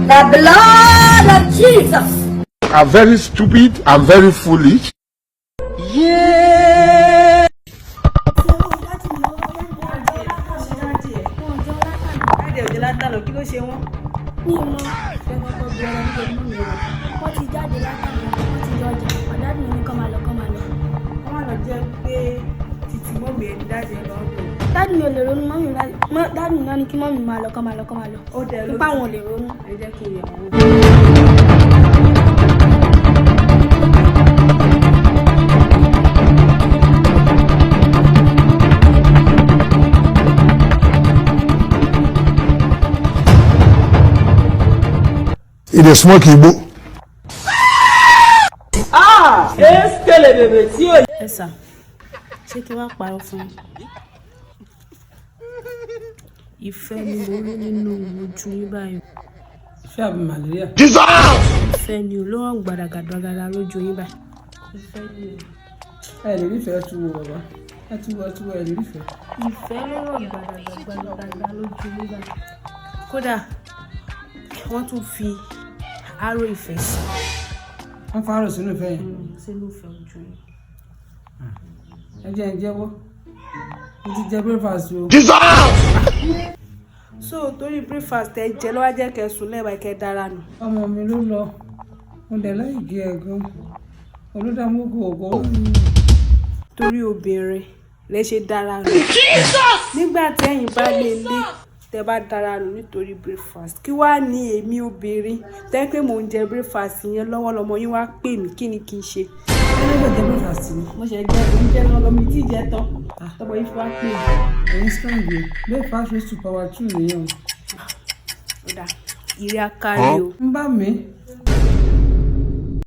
The blood of Jesus. I'm very stupid. I'm very foolish. Yeah. Kí ló ṣe wọ́n? Ní ìmọ̀ ìfẹ́kọ̀ọ́ bí ọ̀rọ̀ nígbà mọ́ mi rẹ̀. Wọ́n ti jáde látàrí wọ́n ti jọ ọjà. Ọ̀dádì mi ní kọ́ máa lọ. Wọ́n máa lọ jẹ́ pé títí mọ́mì ẹni dájú ẹ̀ lọ́dọ̀. Dádì mi ò lè ronú dádì mi náà ní kí mọ́mì máa lọ kọ́ máa lọ. Ó dẹ̀ ló. Nípa àwọn ò lè ronú. Ẹ jẹ́ kí n yẹ̀ wọ́n. It is smoke Igbo. Eskele bèbè tí ò. Ẹ sà, ṣé kí wọ́n parọ́ fún un? Ìfẹ́ ni mo rí nínú ojú yín báyìí. Ìfẹ́ àbí malaria? Ìfẹ́ ni olóhùn gbàdàgàdàgàdà lójú yín báyìí. Ìfẹ́ ni. Ẹ lè rí ìfẹ́ tú wo bàbá. Ẹ tú wo ẹ lè rí ìfẹ́. Ìfẹ́ lóhùn gbàdàgàdàgàdà lójú yín báyìí. Kódà wọ́n tún fi aró ìfẹ́ sí. Wọ́n fárò sínú ìfẹ́ yẹn. Sínú ìfẹ́ ojú yín. Ẹ jẹ́ ń jẹ́wọ́. Mo ti jẹ breakfast o. So torí breakfast ẹ jẹ ló wá jẹ́ kẹ́ sùn lẹ́wà kẹ́ dára nù. Ọmọ mi ló lọ. Mo dẹ̀ láì gé ẹ̀gan. Olúdámọ́gò ògó. Torí obìnrin lẹ ṣe dára nù. Nígbà tí ẹ̀yin bá lè lé tẹ́ bá dára nù nítorí breakfast. Kí wá ní èmi obìnrin tẹ́ pé mò ń jẹ breakfast yẹn lọ́wọ́ lọmọ yín wá pè mí kí ni kí n ṣe. Ẹ lè jẹ breakfast ni. Mo ṣe jẹ oúnjẹ náà lọ mi tí ì jẹ tán. Tọ́mọ yín fi wá pè mí. Ẹ̀yin strong yìí. Breakfast raise to power 2 nìyẹn o. Ó dà ìrẹ́ akárí o. Ń bá mi.